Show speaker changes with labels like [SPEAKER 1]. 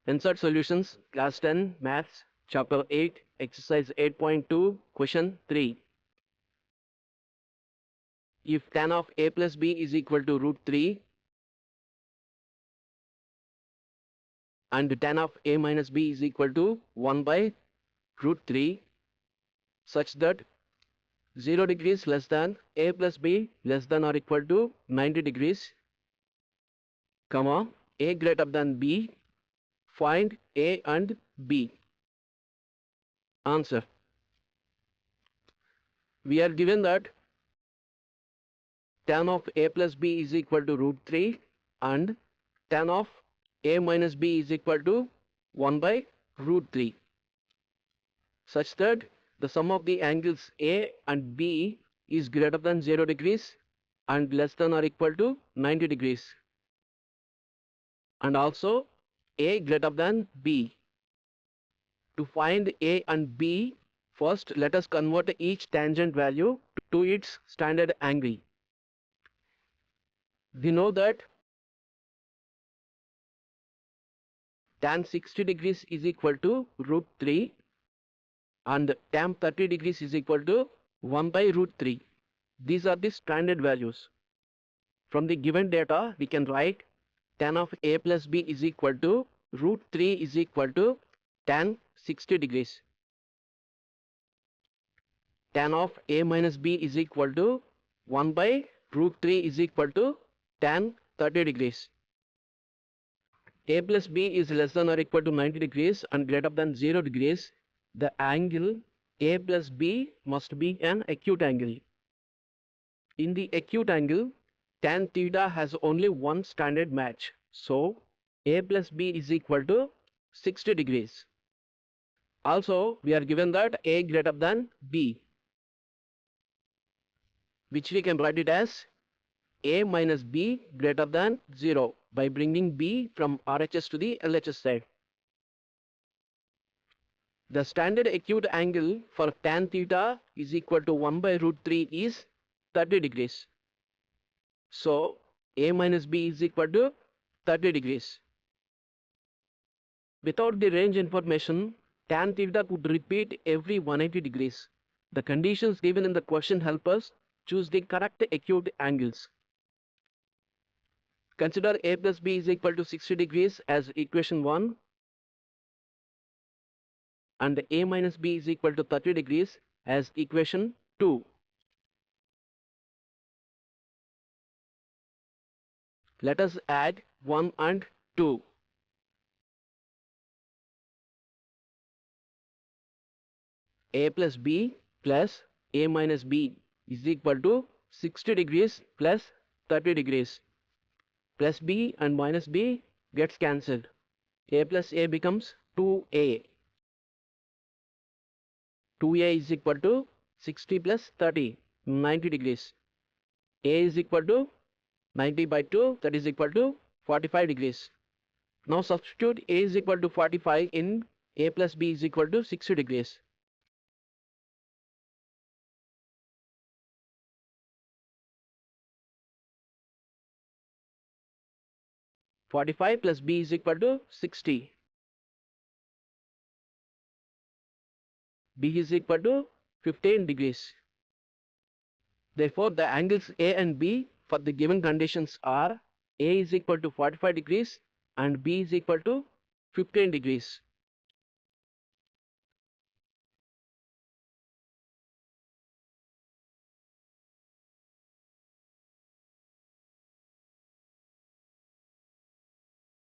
[SPEAKER 1] NCERT Solutions, Class 10, Maths, Chapter 8, Exercise 8.2, Question 3. If tan of a plus b is equal to root 3 and tan of a minus b is equal to 1 by root 3, such that 0 degrees less than a plus b less than or equal to 90 degrees, comma, a greater than b, find a and b. Answer. We are given that tan of a plus b is equal to root 3 and tan of a minus b is equal to 1 by root 3, such that the sum of the angles a and b is greater than 0 degrees and less than or equal to 90 degrees, and also a greater than b. To find a and b, first let us convert each tangent value to its standard angle. We know that tan 60 degrees is equal to root 3 and tan 30 degrees is equal to 1 by root 3. These are the standard values. From the given data, we can write tan of a plus b is equal to root 3 is equal to tan 60 degrees. Tan of a minus b is equal to 1 by root 3 is equal to tan 30 degrees. A plus b is less than or equal to 90 degrees and greater than 0 degrees. The angle a plus b must be an acute angle. In the acute angle, tan theta has only one standard match. So, a plus b is equal to 60 degrees. Also, we are given that a greater than b, which we can write it as a minus b greater than 0 by bringing b from RHS to the LHS side. The standard acute angle for tan theta is equal to 1 by root 3 is 30 degrees. So, a minus b is equal to 30 degrees. Without the range information, tan theta could repeat every 180 degrees. The conditions given in the question help us choose the correct acute angles. Consider a plus b is equal to 60 degrees as equation 1 and a minus b is equal to 30 degrees as equation 2. Let us add 1 and 2. A plus b plus a minus b is equal to 60 degrees plus 30 degrees. Plus b and minus b gets cancelled. A plus a becomes 2a. 2a is equal to 60 plus 30, 90 degrees. A is equal to 90 by 2, that is equal to 45 degrees. Now substitute a is equal to 45 in a plus b is equal to 60 degrees. (45) plus b is equal to 60. B is equal to 15 degrees. Therefore, the angles A and B for the given conditions are A is equal to 45 degrees and B is equal to 15 degrees.